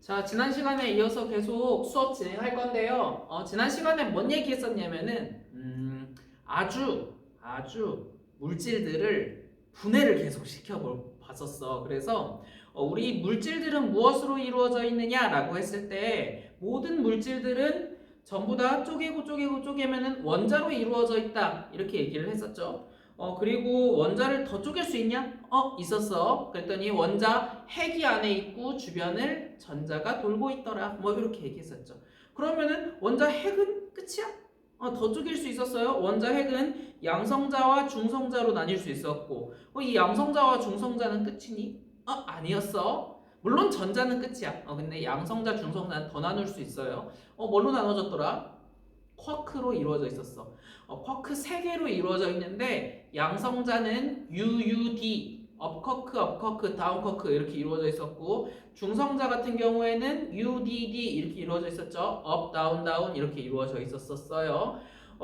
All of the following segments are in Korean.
자, 지난 시간에 이어서 계속 수업 진행할 건데요. 지난 시간에 뭔 얘기했었냐면은, 아주 물질들을 분해를 계속 봤었어. 그래서, 우리 물질들은 무엇으로 이루어져 있느냐라고 했을 때, 모든 물질들은 전부 다 쪼개면은 원자로 이루어져 있다. 이렇게 얘기를 했었죠. 그리고 원자를 더 쪼갤 수 있냐? 있었어. 그랬더니 원자 핵이 안에 있고 주변을 전자가 돌고 있더라. 뭐 이렇게 얘기했었죠. 그러면은 원자 핵은 끝이야? 더 쪼갤 수 있었어요. 원자 핵은 양성자와 중성자로 나뉠 수 있었고, 이 양성자와 중성자는 끝이니? 아니었어. 물론 전자는 끝이야. 근데 양성자, 중성자는 더 나눌 수 있어요. 뭘로 나눠졌더라? 쿼크로 이루어져 있었어. 쿼크 3개로 이루어져 있는데 양성자는 UUD, 업쿼크, 다운쿼크 이렇게 이루어져 있었고, 중성자 같은 경우에는 UDD 이렇게 이루어져 있었죠. 업, 다운 이렇게 이루어져 있었어요.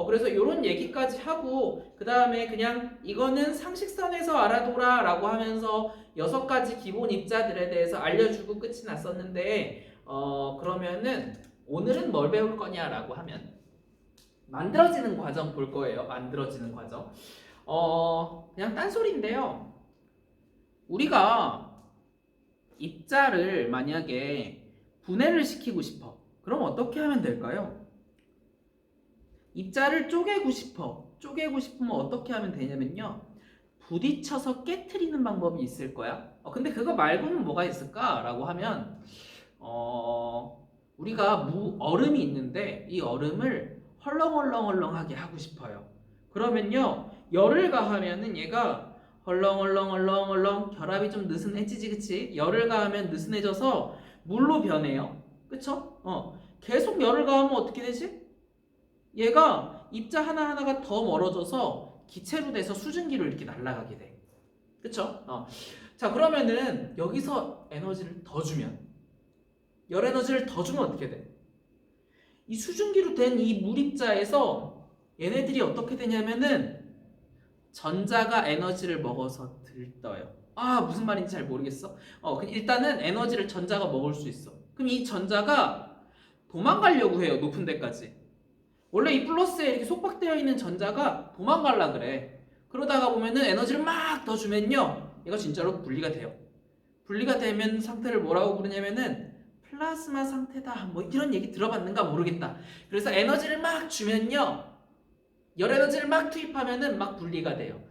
그래서 이런 얘기까지 하고 그 다음에 그냥 이거는 상식선에서 알아둬라 라고 하면서 6가지 기본 입자들에 대해서 알려주고 끝이 났었는데, 그러면은 오늘은 뭘 배울 거냐라고 하면 만들어지는 과정 볼 거예요. 만들어지는 과정. 그냥 딴소리인데요. 우리가 입자를 만약에 분해를 시키고 싶어. 그럼 어떻게 하면 될까요? 입자를 쪼개고 싶으면 어떻게 하면 되냐면요. 부딪혀서 깨트리는 방법이 있을 거야. 근데 그거 말고는 뭐가 있을까라고 하면 우리가 얼음이 있는데 이 얼음을 헐렁헐렁하게 하고 싶어요. 그러면요, 열을 가하면은 얘가 헐렁 결합이 좀 느슨해지지, 그치? 열을 가하면 느슨해져서 물로 변해요. 그쵸? 계속 열을 가하면 어떻게 되지? 얘가 입자 하나하나가 더 멀어져서 기체로 돼서 수증기로 이렇게 날아가게 돼. 그쵸? 자, 그러면은 여기서 에너지를 더 주면, 열 에너지를 더 주면 어떻게 돼? 이 수증기로 된 이 물입자에서 얘네들이 어떻게 되냐면은 전자가 에너지를 먹어서 들떠요. 무슨 말인지 잘 모르겠어. 일단은 에너지를 전자가 먹을 수 있어. 그럼 이 전자가 도망가려고 해요. 높은 데까지. 원래 이 플러스에 이렇게 속박되어 있는 전자가 도망가려 그래. 그러다가 보면은 에너지를 막 더 주면요, 얘가 진짜로 분리가 돼요. 분리가 되면 상태를 뭐라고 부르냐면은 플라즈마 상태다. 뭐 이런 얘기 들어봤는가 모르겠다. 그래서 에너지를 막 주면요, 열 에너지를 막 투입하면은 막 분리가 돼요.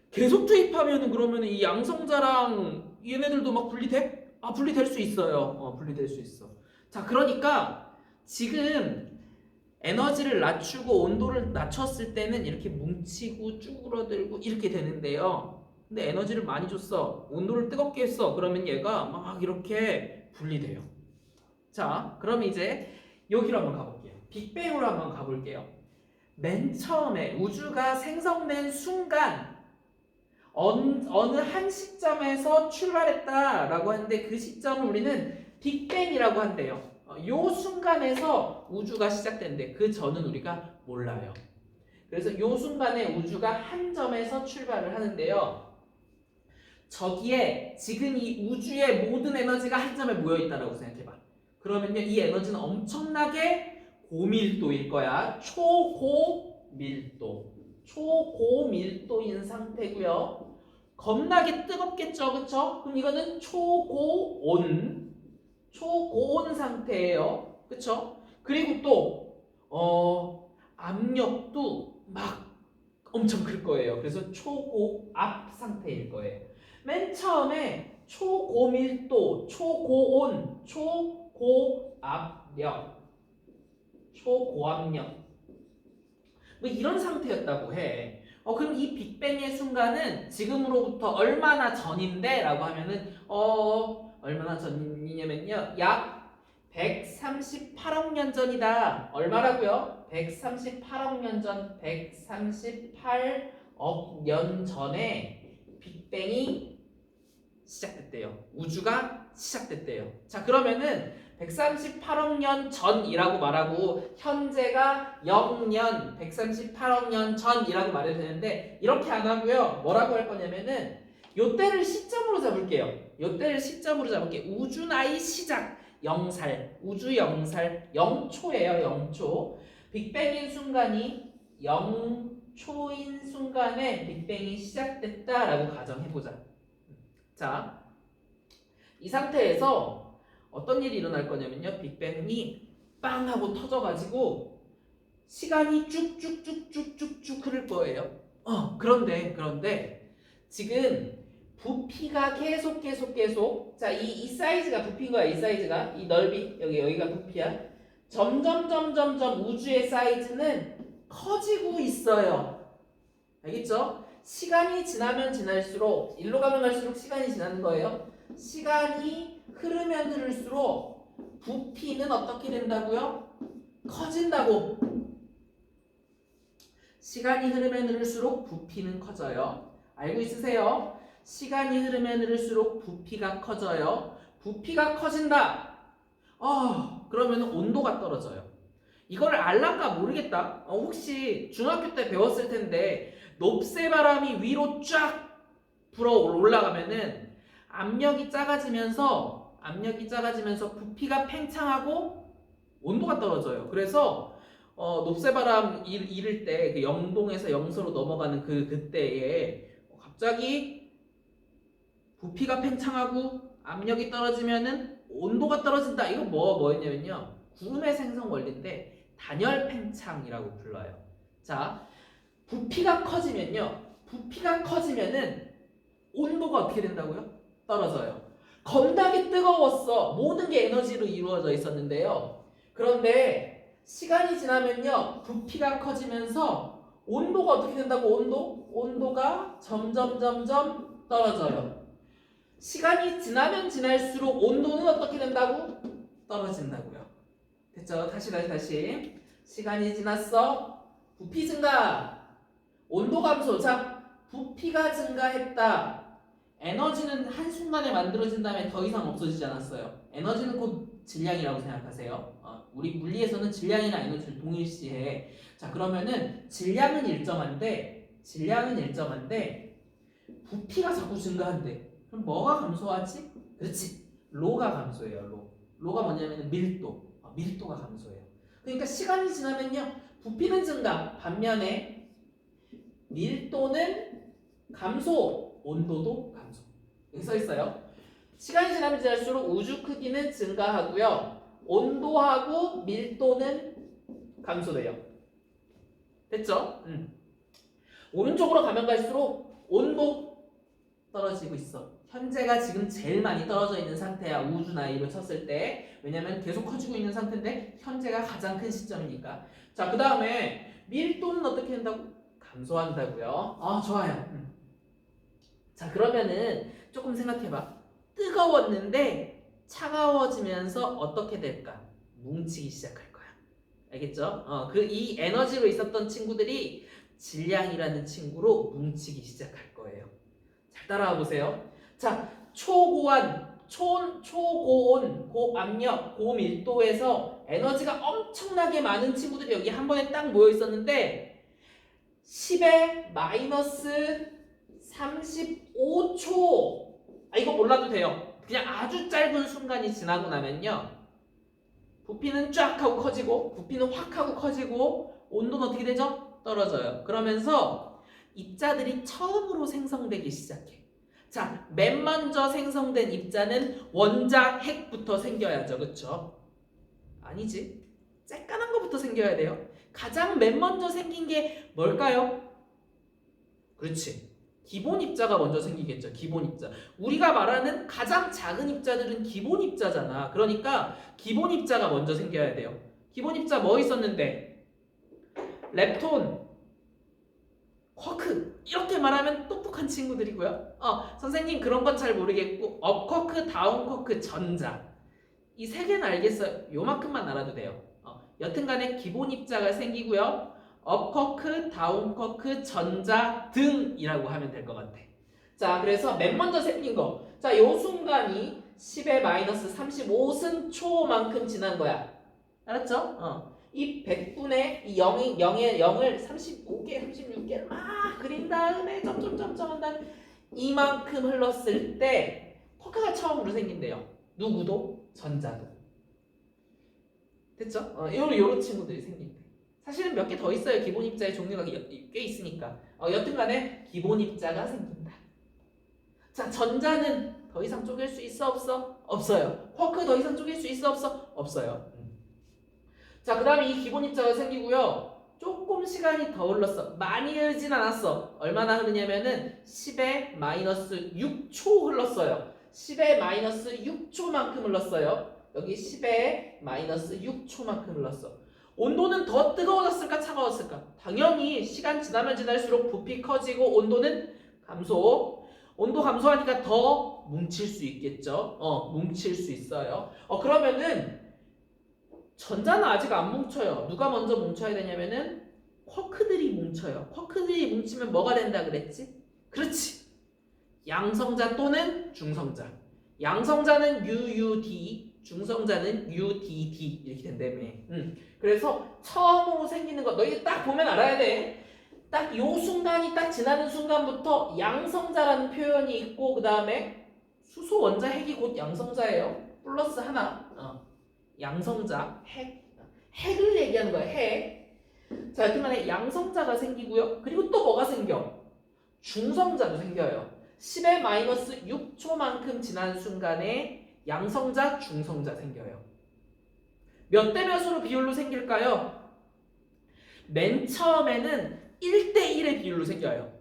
계속 투입하면은 그러면은 이 양성자랑 얘네들도 막 분리돼? 분리될 수 있어요. 분리될 수 있어. 자, 그러니까 지금 에너지를 낮추고 온도를 낮췄을 때는 이렇게 뭉치고 쭈그러들고 이렇게 되는데요. 근데 에너지를 많이 줬어. 온도를 뜨겁게 했어. 그러면 얘가 막 이렇게 분리돼요. 자, 그럼 이제 여기로 한번 가볼게요. 빅뱅으로 한번 가볼게요. 맨 처음에 우주가 생성된 순간 어느 한 시점에서 출발했다라고 하는데 그 시점을 우리는 빅뱅이라고 한대요. 요 순간에서 우주가 시작된대. 그 전은 우리가 몰라요. 그래서 요 순간에 우주가 한 점에서 출발을 하는데요. 저기에 지금 이 우주의 모든 에너지가 한 점에 모여있다라고 생각해봐. 그러면요, 이 에너지는 엄청나게 고밀도일 거야. 초고밀도인 상태고요. 겁나게 뜨겁겠죠, 그쵸? 그럼 이거는 초고온 상태예요, 그쵸? 그리고 또 압력도 막 엄청 클 거예요. 그래서 초고압 상태일 거예요. 맨 처음에 초고밀도, 초고온, 초고압력 뭐 이런 상태였다고 해. 그럼 이 빅뱅의 순간은 지금으로부터 얼마나 전인데? 라고 하면은 얼마나 전이냐면요, 약 138억 년 전이다. 얼마라고요? 138억 년 전, 138억 년 전에 빅뱅이 시작됐대요. 우주가 시작됐대요. 자, 그러면은 138억 년 전이라고 말하고 현재가 0년, 138억 년 전이라고 말해도 되는데 이렇게 안 하고요. 뭐라고 할 거냐면은 요때를 시점으로 잡을게요. 요때를 시점으로 잡을게요. 우주 나이 시작 0살, 우주 0살, 0초예요. 0초. 빅뱅인 순간이 0초인 순간에 빅뱅이 시작됐다라고 가정해보자. 자, 이 상태에서 어떤 일이 일어날 거냐면요. 빅뱅이 빵 하고 터져가지고 시간이 쭉쭉쭉쭉쭉쭉 흐를 거예요. 그런데 지금 부피가 계속 자, 이 사이즈가 부피인 거야. 이 사이즈가 이 넓이 여기가 부피야. 점점 우주의 사이즈는 커지고 있어요. 알겠죠? 시간이 지나면 지날수록 일로 가면 갈수록 시간이 지나는 거예요. 시간이 흐르면 흐를수록 부피는 어떻게 된다고요? 커진다고. 시간이 흐르면 흐를수록 부피는 커져요. 알고 있으세요? 시간이 흐르면 흐를수록 부피가 커져요. 부피가 커진다. 그러면 온도가 떨어져요. 이걸 알란가 모르겠다. 혹시 중학교 때 배웠을 텐데 높새바람이 위로 쫙 불어 올라가면은 압력이 작아지면서 부피가 팽창하고 온도가 떨어져요. 그래서 높새바람 일을 때 그 0동에서 0서로 넘어가는 그때에 갑자기 부피가 팽창하고 압력이 떨어지면은 온도가 떨어진다. 이거 뭐였냐면요. 구름의 생성 원리인데 단열 팽창이라고 불러요. 자, 부피가 커지면은 온도가 어떻게 된다고요? 떨어져요. 겁나게 뜨거웠어. 모든 게 에너지로 이루어져 있었는데요. 그런데 시간이 지나면요. 부피가 커지면서 온도가 어떻게 된다고? 온도가 점점 떨어져요. 시간이 지나면 지날수록 온도는 어떻게 된다고? 떨어진다고요. 됐죠? 다시. 시간이 지났어. 부피 증가. 온도 감소. 자, 부피가 증가했다. 에너지는 한순간에 만들어진 다음에 더 이상 없어지지 않았어요. 에너지는 곧 질량이라고 생각하세요. 우리 물리에서는 질량이나 에너지를 동일시해. 자, 그러면은 질량은 일정한데 부피가 자꾸 증가한대. 그럼 뭐가 감소하지? 그렇지. 로가 감소해요. 로가 뭐냐면 밀도가 감소해요. 그러니까 시간이 지나면요. 부피는 증가. 반면에 밀도는 감소. 온도도 감소. 여기 써 있어요. 시간이 지나면 지날수록 우주 크기는 증가하고요. 온도하고 밀도는 감소돼요. 됐죠? 오른쪽으로 가면 갈수록 온도 떨어지고 있어. 현재가 지금 제일 많이 떨어져 있는 상태야. 우주 나이로 쳤을 때. 왜냐면 계속 커지고 있는 상태인데 현재가 가장 큰 시점이니까. 자, 그 다음에 밀도는 어떻게 된다고? 감소한다고요. 좋아요. 자, 그러면은 조금 생각해봐. 뜨거웠는데 차가워지면서 어떻게 될까? 뭉치기 시작할 거야. 알겠죠? 이 에너지로 있었던 친구들이 질량이라는 친구로 뭉치기 시작할 거예요. 잘 따라와 보세요. 자, 초고온, 고압력, 고밀도에서 에너지가 엄청나게 많은 친구들이 여기 한 번에 딱 모여 있었는데 10의 마이너스 35초. 이거 몰라도 돼요. 그냥 아주 짧은 순간이 지나고 나면요. 부피는 쫙 하고 커지고 부피는 확 하고 커지고 온도는 어떻게 되죠? 떨어져요. 그러면서 입자들이 처음으로 생성되기 시작해. 자, 맨 먼저 생성된 입자는 원자 핵부터 생겨야죠. 그쵸? 아니지. 쬐깐한 거부터 생겨야 돼요. 가장 맨 먼저 생긴 게 뭘까요? 그렇지. 기본 입자가 먼저 생기겠죠. 기본 입자. 우리가 말하는 가장 작은 입자들은 기본 입자잖아. 그러니까 기본 입자가 먼저 생겨야 돼요. 기본 입자 뭐 있었는데? 렙톤, 쿼크. 이렇게 말하면 똑똑한 친구들이고요. 선생님 그런 건 잘 모르겠고 업쿼크, 다운쿼크, 전자. 이 세 개는 알겠어요. 요만큼만 알아도 돼요. 여튼간에 기본 입자가 생기고요. 업쿼크, 다운쿼크, 전자 등이라고 하면 될 것 같아. 자, 그래서 맨 먼저 생긴 거. 자, 요 순간이 10의 마이너스 35승초만큼 지난 거야. 알았죠? 이 100분의 이 0을 35개, 36개를 막 그린 다음에 점점점점 한 다음에 이만큼 흘렀을 때 쿼크가 처음으로 생긴대요. 누구도? 전자도. 됐죠? 요런 친구들이 생긴대. 사실은 몇 개 더 있어요. 기본 입자의 종류가 꽤 있으니까. 여튼 간에 기본 입자가 생긴다. 자, 전자는 더 이상 쪼갤 수 있어 없어? 없어요. 쿼크 더 이상 쪼갤 수 있어 없어? 없어요. 자, 그 다음에 이 기본 입자가 생기고요. 조금 시간이 더 흘렀어. 많이 흐르진 않았어. 얼마나 흐르냐면은 10의 마이너스 6초 흘렀어요. 10의 마이너스 6초만큼 흘렀어요. 여기 10의 마이너스 6초만큼 흘렀어. 온도는 더 뜨거워졌을까 차가웠을까? 당연히 시간 지나면 지날수록 부피 커지고 온도는 감소. 온도 감소하니까 더 뭉칠 수 있겠죠. 뭉칠 수 있어요. 그러면은 전자는 아직 안 뭉쳐요. 누가 먼저 뭉쳐야 되냐면은 쿼크들이 뭉쳐요. 쿼크들이 뭉치면 뭐가 된다 그랬지? 그렇지. 양성자 또는 중성자. 양성자는 UUD, 중성자는 UDD 이렇게 된다며. 그래서 처음으로 생기는 거 너희 딱 보면 알아야 돼. 딱 요 순간이 딱 지나는 순간부터 양성자라는 표현이 있고 그 다음에 수소 원자 핵이 곧 양성자예요. 플러스 하나. 양성자, 핵을 얘기하는 거야, 핵. 자, 여튼간에 양성자가 생기고요. 그리고 또 뭐가 생겨? 중성자도 생겨요. 10의 마이너스 6초만큼 지난 순간에 양성자, 중성자 생겨요. 몇 대 몇으로 비율로 생길까요? 맨 처음에는 1대1의 비율로 생겨요.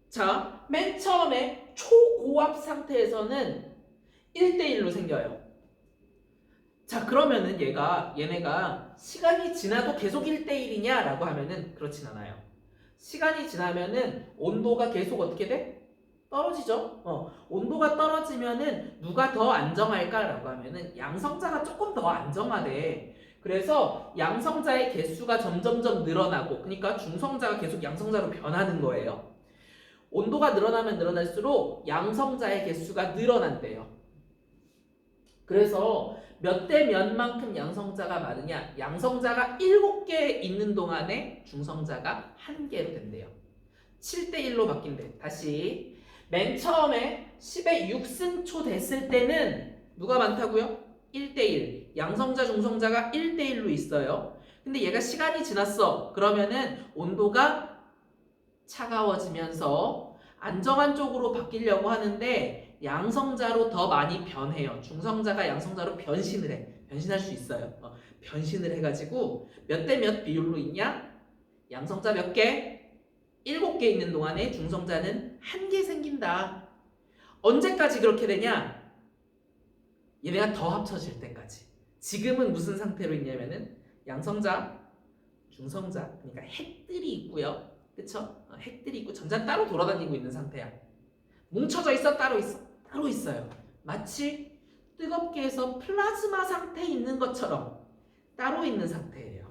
자, 맨 처음에 초고압 상태에서는 1대1로 생겨요. 자, 그러면은 얘네가 시간이 지나도 계속 1대1이냐? 라고 하면은 그렇진 않아요. 시간이 지나면은 온도가 계속 어떻게 돼? 떨어지죠? 온도가 떨어지면은 누가 더 안정할까? 라고 하면은 양성자가 조금 더 안정하대. 그래서 양성자의 개수가 점점점 늘어나고, 그러니까 중성자가 계속 양성자로 변하는 거예요. 온도가 늘어나면 늘어날수록 양성자의 개수가 늘어난대요. 그래서 몇 대 몇만큼 양성자가 많으냐? 양성자가 7개 있는 동안에 중성자가 1개로 된대요. 7대1로 바뀐대. 다시 맨 처음에 10의 6승초 됐을 때는 누가 많다고요? 1대1. 양성자, 중성자가 1대1로 있어요. 근데 얘가 시간이 지났어. 그러면은 온도가 차가워지면서 안정한 쪽으로 바뀌려고 하는데 양성자로 더 많이 변해요. 중성자가 양성자로 변신을 해. 변신할 수 있어요. 변신을 해가지고 몇 대 몇 비율로 있냐? 양성자 몇 개? 7개 있는 동안에 중성자는 1개 생긴다. 언제까지 그렇게 되냐? 얘네가 더 합쳐질 때까지. 지금은 무슨 상태로 있냐면은 양성자, 중성자, 그러니까 핵들이 있고요. 그쵸? 핵들이 있고 전자는 따로 돌아다니고 있는 상태야. 뭉쳐져 있어? 따로 있어? 따로 있어요. 마치 뜨겁게 해서 플라즈마 상태에 있는 것처럼 따로 있는 상태예요.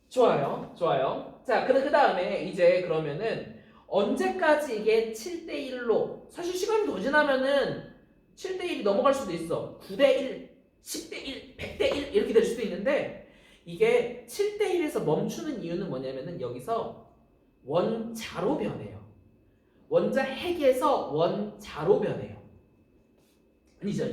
좋아요. 좋아요. 자, 그 다음에 이제 그러면은 언제까지 이게 7대1로 사실 시간이 더 지나면은 7대1이 넘어갈 수도 있어. 9대1, 10대1, 100대1 이렇게 될 수도 있는데 이게 7대1에서 멈추는 이유는 뭐냐면은 여기서 원자로 변해요. 원자 핵에서 원자로 변해요. 아니죠.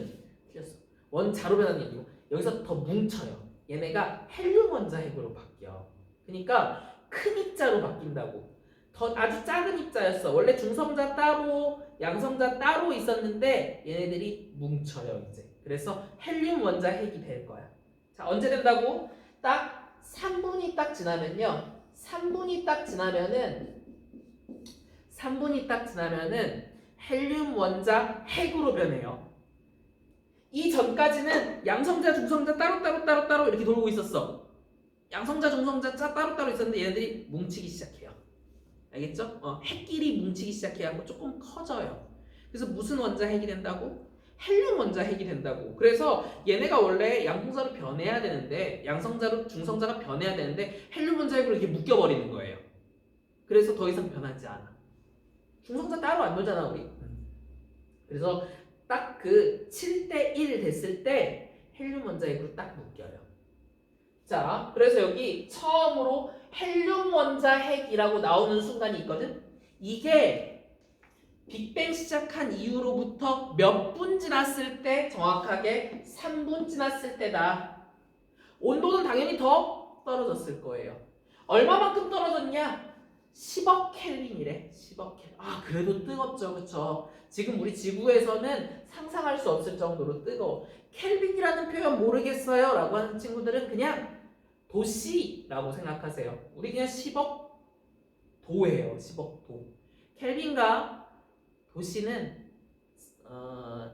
틀렸어. 원자로 변하는 게 아니고 여기서 더 뭉쳐요. 얘네가 헬륨 원자 핵으로 바뀌어. 그러니까 큰 입자로 바뀐다고. 더 아주 작은 입자였어. 원래 중성자 따로 양성자 따로 있었는데 얘네들이 뭉쳐요 이제. 그래서 헬륨 원자 핵이 될 거야. 자, 언제 된다고? 딱 3분이 딱 지나면요. 3분이 딱 지나면은 헬륨 원자 핵으로 변해요. 이 전까지는 양성자, 중성자 따로 이렇게 돌고 있었어. 양성자, 중성자 따로 있었는데 얘네들이 뭉치기 시작해요. 알겠죠? 핵끼리 뭉치기 시작해갖고 조금 커져요. 그래서 무슨 원자 핵이 된다고? 헬륨 원자 핵이 된다고. 그래서 얘네가 원래 양성자로 변해야 되는데 양성자로 중성자가 변해야 되는데 헬륨 원자 핵으로 이렇게 묶여버리는 거예요. 그래서 더 이상 변하지 않아. 중성자 따로 안 놀잖아 우리. 그래서 딱 그 7대1 됐을 때 헬륨 원자 핵으로 딱 묶여요. 자, 그래서 여기 처음으로 헬륨 원자 핵이라고 나오는 순간이 있거든. 이게 빅뱅 시작한 이후로부터 몇 분 지났을 때? 정확하게 3분 지났을 때다. 온도는 당연히 더 떨어졌을 거예요. 얼마만큼 떨어졌냐? 10억 켈빈이래. 10억 켈빈. 아, 그래도 뜨겁죠. 그쵸? 지금 우리 지구에서는 상상할 수 없을 정도로 뜨거워. 켈빈이라는 표현 모르겠어요? 라고 하는 친구들은 그냥 도시라고 생각하세요. 우리 그냥 10억 도예요. 10억 도. 켈빈과 도시는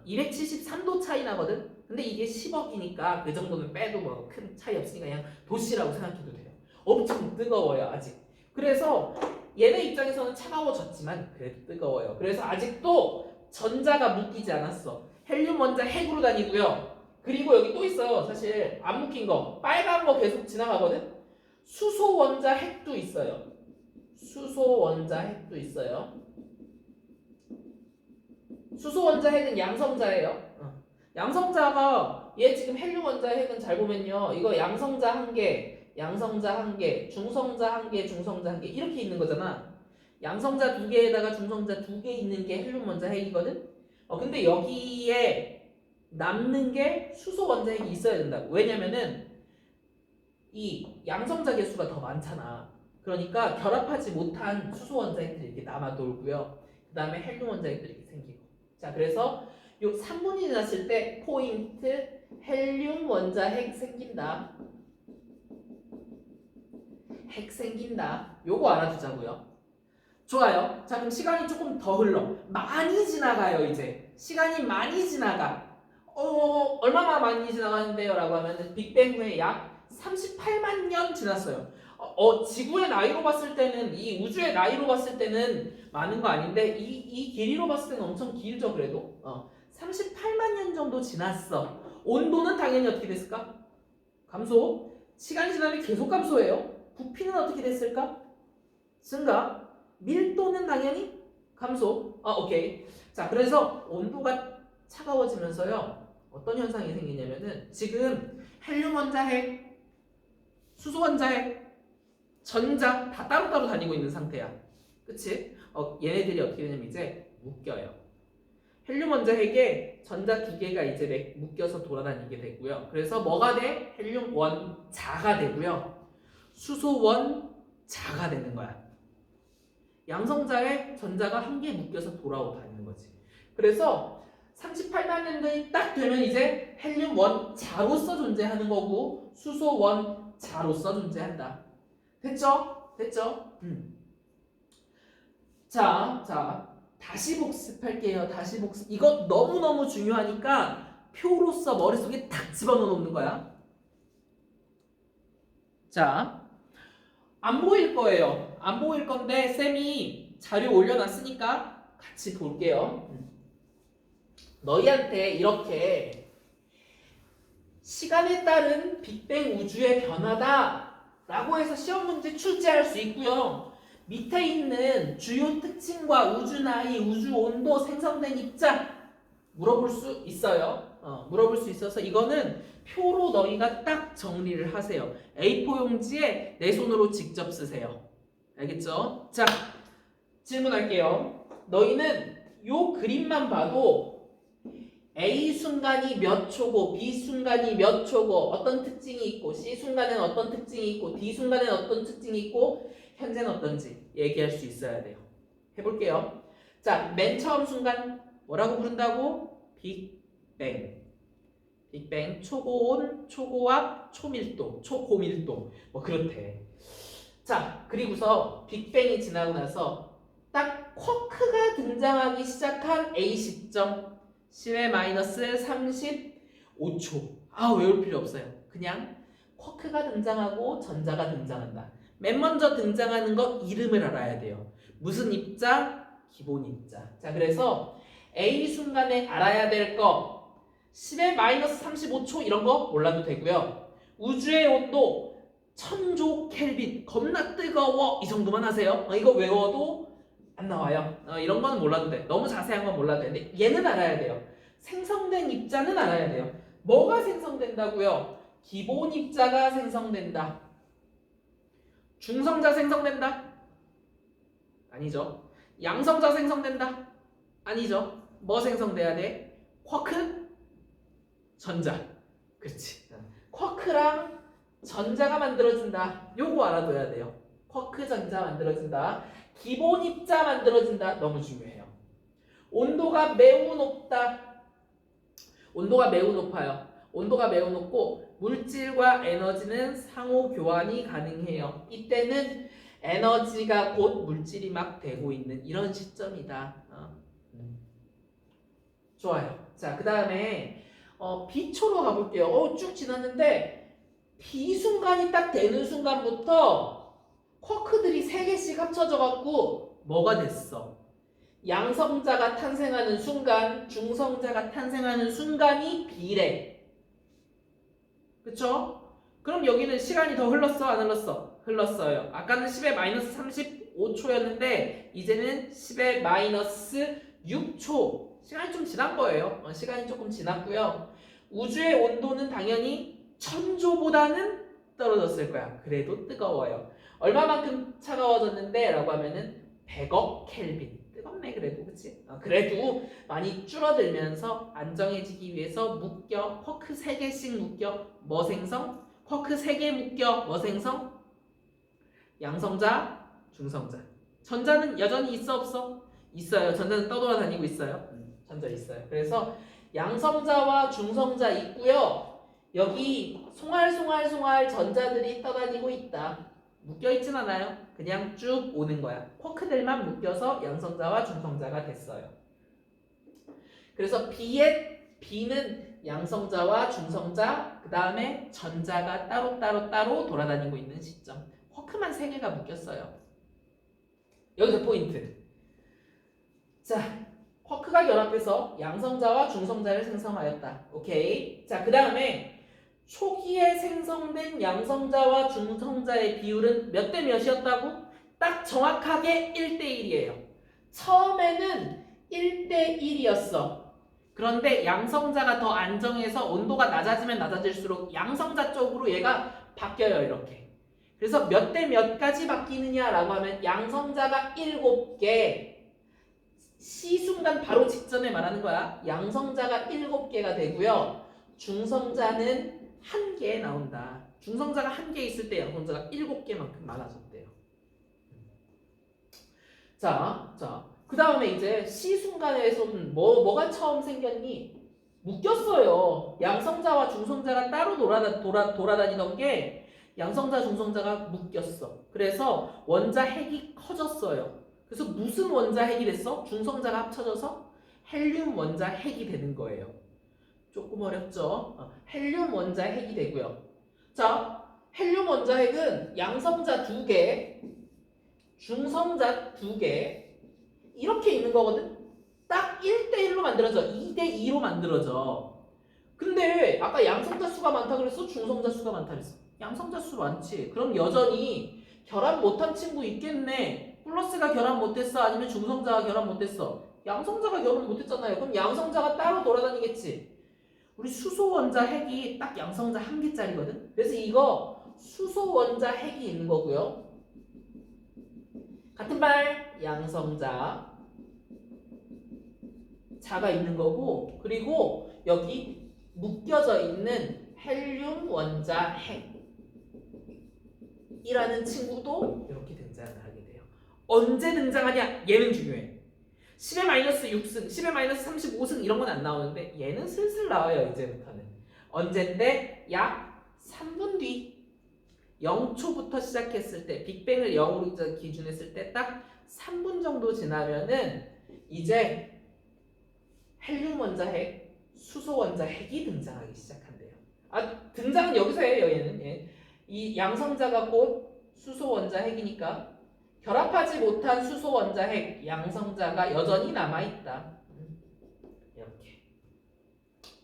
273도 차이 나거든. 근데 이게 10억이니까 그 정도는 빼도 뭐 큰 차이 없으니까 그냥 도시라고 생각해도 돼요. 엄청 뜨거워요. 아직. 그래서 얘네 입장에서는 차가워졌지만 그래도 뜨거워요. 그래서 아직도 전자가 묶이지 않았어. 헬륨 원자 핵으로 다니고요. 그리고 여기 또 있어요. 사실 안 묶인 거 빨간 거 계속 지나가거든. 수소 원자 핵도 있어요. 수소 원자 핵도 있어요. 수소 원자 핵은 양성자예요. 양성자가 얘 지금 헬륨 원자 핵은 잘 보면요. 이거 양성자 한 개, 양성자 한 개, 중성자 한 개, 중성자 한 개 이렇게 있는 거잖아. 양성자 두 개에다가 중성자 두 개 있는 게 헬륨 원자 핵이거든. 근데 여기에 남는 게 수소 원자 핵이 있어야 된다고. 왜냐면은 이 양성자 개수가 더 많잖아. 그러니까 결합하지 못한 수소 원자 핵들이 이렇게 남아 돌고요. 그 다음에 헬륨 원자 핵들이 이렇게 생기고. 자, 그래서 요 3분이 지났을 때 포인트 헬륨 원자 핵 생긴다. 핵 생긴다. 요거 알아두자고요. 좋아요. 자, 그럼 시간이 조금 더 흘러. 많이 지나가요, 이제. 시간이 많이 지나가. 얼마나 많이 지나가는데요? 라고 하면은 빅뱅 후에 약 38만 년 지났어요. 지구의 나이로 봤을 때는, 이 우주의 나이로 봤을 때는 많은 거 아닌데, 이 길이로 봤을 때는 엄청 길죠, 그래도. 38만 년 정도 지났어. 온도는 당연히 어떻게 됐을까? 감소. 시간이 지나면 계속 감소해요. 부피는 어떻게 됐을까? 증가. 밀도는 당연히 감소. 오케이. 자, 그래서 온도가 차가워지면서요. 어떤 현상이 생기냐면은 지금 헬륨 원자 핵, 수소 원자 핵, 전자 다 따로따로 다니고 있는 상태야. 그치? 얘네들이 어떻게 되냐면 이제 묶여요. 헬륨 원자 핵에 전자 두 개가 이제 묶여서 돌아다니게 되고요. 그래서 뭐가 돼? 헬륨 원자가 되고요. 수소 원자가 되는 거야. 양성자에 전자가 한 개 묶여서 돌아다니는 거지. 그래서 38만 년도에 딱 되면 이제 헬륨 원자로서 존재하는 거고 수소 원자로서 존재한다. 됐죠? 됐죠? 자, 다시 복습할게요. 다시 복습. 이거 너무너무 중요하니까 표로서 머릿속에 탁 집어넣어 놓는 거야. 자, 안 보일 거예요. 안 보일 건데 쌤이 자료 올려놨으니까 같이 볼게요. 너희한테 이렇게 시간에 따른 빅뱅 우주의 변화다 라고 해서 시험 문제 출제할 수 있고요. 밑에 있는 주요 특징과 우주 나이, 우주 온도, 생성된 입자 물어볼 수 있어요. 물어볼 수 있어서 이거는 표로 너희가 딱 정리를 하세요. A4 용지에 내 손으로 직접 쓰세요. 알겠죠? 자, 질문할게요. 너희는 요 그림만 봐도 A 순간이 몇 초고 B 순간이 몇 초고 어떤 특징이 있고 C 순간에는 어떤 특징이 있고 D 순간에는 어떤 특징이 있고 현재는 어떤지 얘기할 수 있어야 돼요. 해볼게요. 자, 맨 처음 순간 뭐라고 부른다고? 빅뱅. 빅뱅, 초고온, 초고압, 초밀도, 초고밀도 뭐 그렇대. 자, 그리고서 빅뱅이 지나고 나서 딱 쿼크가 등장하기 시작한 A 시점 10의 마이너스 35초. 외울 필요 없어요. 그냥 쿼크가 등장하고 전자가 등장한다. 맨 먼저 등장하는 거 이름을 알아야 돼요. 무슨 입자? 기본 입자. 자, 그래서 A 순간에 알아야 될 거 10의 마이너스 35초 이런 거 몰라도 되고요. 우주의 온도 1000조 켈빈 겁나 뜨거워 이 정도만 하세요. 이거 외워도 안 나와요. 이런 건 몰라도 돼. 너무 자세한 건 몰라도 돼. 근데 얘는 알아야 돼요. 생성된 입자는 알아야 돼요. 뭐가 생성된다고요? 기본 입자가 생성된다. 중성자 생성된다? 아니죠. 양성자 생성된다? 아니죠. 뭐 생성돼야 돼? 쿼크? 전자. 그렇지. 쿼크랑 전자가 만들어진다. 요거 알아둬야 돼요. 쿼크 전자 만들어진다. 기본 입자 만들어진다. 너무 중요해요. 온도가 매우 높다. 온도가 매우 높아요. 온도가 매우 높고 물질과 에너지는 상호 교환이 가능해요. 이때는 에너지가 곧 물질이 막 되고 있는 이런 시점이다. 좋아요. 자, 그 다음에 비초로 가볼게요. 쭉 지났는데 비순간이 딱 되는 순간부터 쿼크들이 3개씩 합쳐져 갖고 뭐가 됐어? 양성자가 탄생하는 순간, 중성자가 탄생하는 순간이 비례. 그쵸? 그럼 여기는 시간이 더 흘렀어? 안 흘렀어? 흘렀어요. 아까는 10의 마이너스 35초였는데 이제는 10의 마이너스 6초. 시간이 좀 지난 거예요. 시간이 조금 지났고요. 우주의 온도는 당연히 1000조보다는 떨어졌을 거야. 그래도 뜨거워요. 얼마만큼 차가워졌는데? 라고 하면은 100억 켈빈. 뜨겁네 그래도, 그치? 그래도 많이 줄어들면서 안정해지기 위해서 묶여. 쿼크 3개씩 묶여. 뭐 생성? 쿼크 3개 묶여. 뭐 생성? 양성자, 중성자. 전자는 여전히 있어 없어? 있어요. 전자는 떠돌아다니고 있어요. 전자 있어요. 그래서 양성자와 중성자 있고요. 여기 송알송알 전자들이 떠다니고 있다. 묶여있진 않아요. 그냥 쭉 오는 거야. 쿼크들만 묶여서 양성자와 중성자가 됐어요. 그래서 B는 양성자와 중성자, 그 다음에 전자가 따로 돌아다니고 있는 시점. 쿼크만 3개가 묶였어요. 여기서 포인트. 자, 쿼크가 결합해서 양성자와 중성자를 생성하였다. 오케이. 자, 그 다음에 초기에 생성된 양성자와 중성자의 비율은 몇 대 몇이었다고? 딱 정확하게 1대1이에요. 처음에는 1대1이었어. 그런데 양성자가 더 안정해서 온도가 낮아지면 낮아질수록 양성자 쪽으로 얘가 바뀌어요. 이렇게. 그래서 몇 대 몇까지 바뀌느냐라고 하면 양성자가 7개, 시순간 바로 직전에 말하는 거야. 양성자가 7개가 되고요. 중성자는 1개 나온다. 중성자가 1개 있을 때 양성자가 7개만큼 많아졌대요. 자, 그 다음에 이제 시순간에서는 뭐가 처음 생겼니? 묶였어요. 양성자와 중성자가 따로 돌아다니던 게 양성자, 중성자가 묶였어. 그래서 원자 핵이 커졌어요. 그래서 무슨 원자 핵이 됐어? 중성자가 합쳐져서 헬륨 원자 핵이 되는 거예요. 조금 어렵죠? 헬륨 원자 핵이 되고요. 자, 헬륨 원자 핵은 양성자 2개, 중성자 2개 이렇게 있는 거거든? 딱 1대1로 만들어져. 2대2로 만들어져. 근데 아까 양성자 수가 많다 그랬어? 중성자 수가 많다 그랬어? 양성자 수 많지. 그럼 여전히 결합 못한 친구 있겠네. 플러스가 결합 못했어? 아니면 중성자가 결합 못했어? 양성자가 결합 못했잖아요. 그럼 양성자가 따로 돌아다니겠지. 우리 수소 원자 핵이 딱 양성자 1개짜리거든. 그래서 이거 수소 원자 핵이 있는 거고요. 같은 말 양성자 자가 있는 거고, 그리고 여기 묶여져 있는 헬륨 원자 핵이라는 친구도 이렇게 등장을 하게 돼요. 언제 등장하냐? 얘는 중요해. 10의 마이너스 6승, 10의 마이너스 35승 이런 건 안 나오는데 얘는 슬슬 나와요. 이제부터는. 언젠데? 약 3분 뒤. 0초부터 시작했을 때, 빅뱅을 0으로 기준했을 때 딱 3분 정도 지나면은 이제 헬륨 원자 핵, 수소 원자 핵이 등장하기 시작한대요. 등장은 여기서 해요. 얘는. 예. 이 양성자가 곧 수소 원자 핵이니까 결합하지 못한 수소 원자 핵, 양성자가 여전히 남아있다. 이렇게.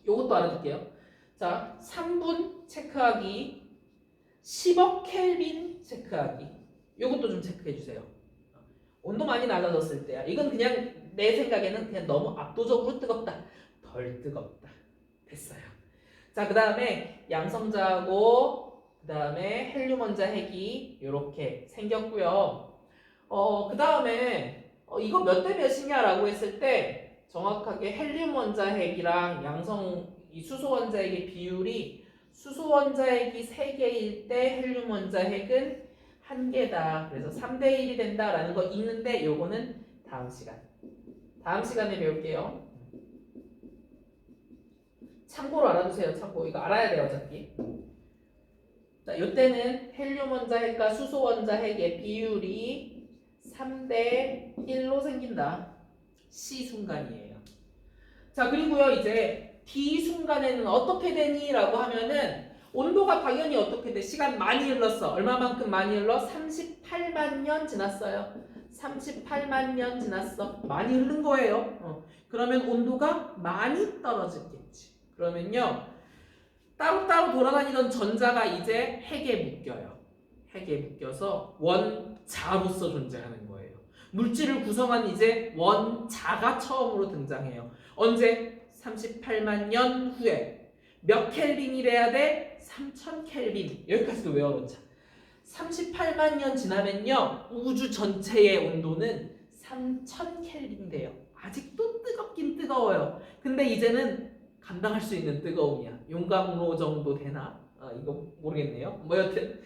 요것도 알아둘게요. 자, 3분 체크하기, 10억 켈빈 체크하기. 요것도 좀 체크해주세요. 온도 많이 낮아졌을 때야. 이건 그냥 내 생각에는 그냥 너무 압도적으로 뜨겁다. 덜 뜨겁다. 됐어요. 자, 그 다음에 양성자하고 그 다음에 헬륨 원자 핵이 이렇게 생겼고요. 그 다음에 이거 몇 대 몇이냐라고 했을 때 정확하게 헬륨 원자핵이랑 이 수소 원자핵의 비율이 수소 원자핵이 3개일 때 헬륨 원자핵은 1개다. 그래서 3대 1이 된다라는 거 있는데 요거는 다음 시간에 배울게요. 참고로 알아두세요. 참고 이거 알아야 돼요 어차피. 자, 이때는 헬륨 원자핵과 수소 원자핵의 비율이 3대 1로 생긴다. C 순간이에요. 자, 그리고요 이제 D 순간에는 어떻게 되니? 라고 하면은 온도가 당연히 어떻게 돼? 시간 많이 흘렀어. 얼마만큼 많이 흘러? 38만 년 지났어요. 38만 년 지났어. 많이 흐른 거예요. 그러면 온도가 많이 떨어졌겠지. 그러면요 따로따로 돌아다니던 전자가 이제 핵에 묶여요. 핵에 묶여서 원자로서 존재하는 거예요. 물질을 구성한 이제 원자가 처음으로 등장해요. 언제? 38만 년 후에. 몇 켈빈이래야 돼? 3000 켈빈. 여기까지도 외워놓자. 38만 년 지나면요 우주 전체의 온도는 3000 켈빈 돼요. 아직도 뜨겁긴 뜨거워요. 근데 이제는 감당할 수 있는 뜨거움이야. 용광로 정도 되나? 이거 모르겠네요. 뭐 여튼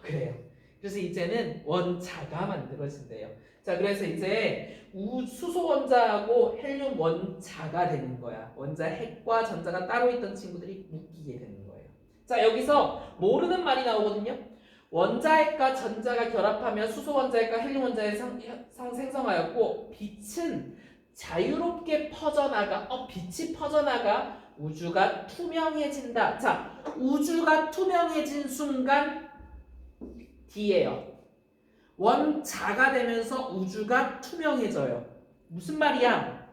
그래요. 그래서 이제는 원자가 만들어진대요. 자, 그래서 이제 수소 원자하고 헬륨 원자가 되는 거야. 원자 핵과 전자가 따로 있던 친구들이 묶이게 되는 거예요. 자, 여기서 모르는 말이 나오거든요. 원자핵과 전자가 결합하면 수소 원자핵과 헬륨 원자핵이 생성하였고 빛은 자유롭게 퍼져나가 빛이 퍼져나가 우주가 투명해진다. 자, 우주가 투명해진 순간 D예요. 원자가 되면서 우주가 투명해져요. 무슨 말이야?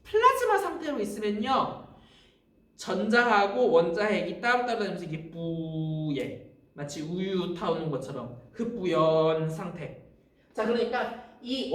플라즈마 상태로 있으면요 전자하고 원자핵이 따로따로 되면서 이게 뿌예 마치 우유 타오는 것처럼 흑뿌연 상태. 자, 그러니까 이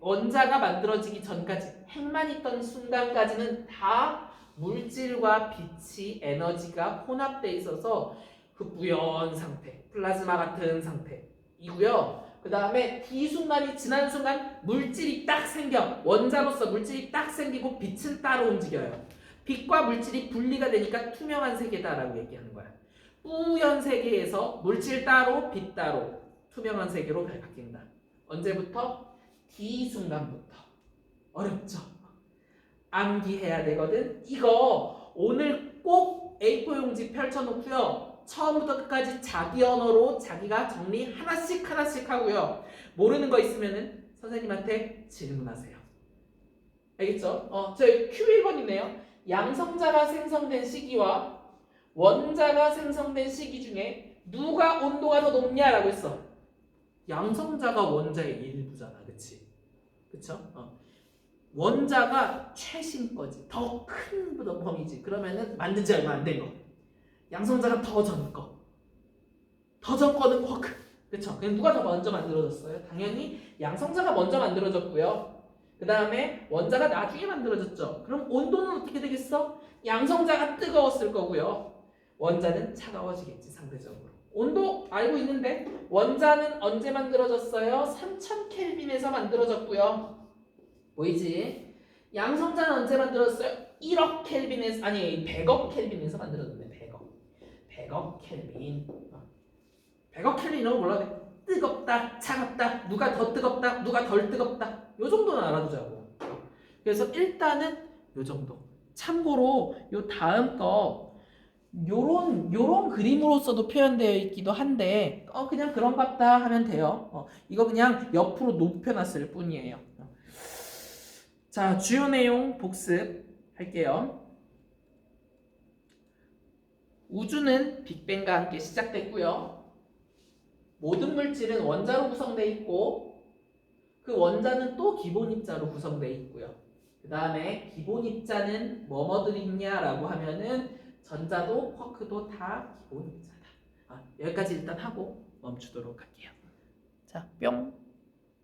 원자가 만들어지기 전까지 핵만 있던 순간까지는 다 물질과 빛이 에너지가 혼합돼 있어서 흑뿌연 상태, 플라즈마 같은 상태이고요. 그 다음에 D 순간이 지난 순간 물질이 딱 생겨. 원자로서 물질이 딱 생기고 빛은 따로 움직여요. 빛과 물질이 분리가 되니까 투명한 세계다라고 얘기하는 거야. 뿌연 세계에서 물질 따로 빛 따로 투명한 세계로 바뀐다. 언제부터? D 순간부터. 어렵죠? 암기해야 되거든. 이거 오늘 꼭 A4 용지 펼쳐놓고요. 처음부터 끝까지 자기 언어로 자기가 정리 하나씩 하고요. 모르는 거 있으면은 선생님한테 질문하세요. 알겠죠? 저희 Q1번이네요. 양성자가 생성된 시기와 원자가 생성된 시기 중에 누가 온도가 더 높냐라고 했어. 양성자가 원자의 일부잖아, 그치? 그쵸? 원자가 최신 거지. 더 큰 범위지. 그러면은 만든 지 얼마 안 된 거. 양성자가 더 전 거. 더 전 거는 쿼크. 그쵸? 그럼 누가 더 먼저 만들어졌어요? 당연히 양성자가 먼저 만들어졌고요. 그 다음에 원자가 나중에 만들어졌죠. 그럼 온도는 어떻게 되겠어? 양성자가 뜨거웠을 거고요. 원자는 차가워지겠지, 상대적으로. 온도 알고 있는데 원자는 언제 만들어졌어요? 3000 켈빈에서 만들어졌고요. 보이지? 양성자는 언제 만들어졌어요? 1억 켈빈에서, 아니 100억 켈빈에서 만들어졌네. 100억 켈빈. 100억 켈빈이라고 몰라 돼. 뜨겁다, 차갑다, 누가 더 뜨겁다, 누가 덜 뜨겁다. 요 정도는 알아두자고. 그래서 일단은 요 정도. 참고로 요 다음 거 요런 그림으로서도 표현되어 있기도 한데 그냥 그런갑다 하면 돼요. 이거 그냥 옆으로 높여놨을 뿐이에요. 자, 주요 내용 복습할게요. 우주는 빅뱅과 함께 시작됐고요. 모든 물질은 원자로 구성되어 있고 그 원자는 또 기본 입자로 구성되어 있고요. 그 다음에 기본 입자는 뭐뭐들이 있냐라고 하면은 전자도 쿼크도 다 기본 입자다. 여기까지 일단 하고 멈추도록 할게요. 자, 뿅.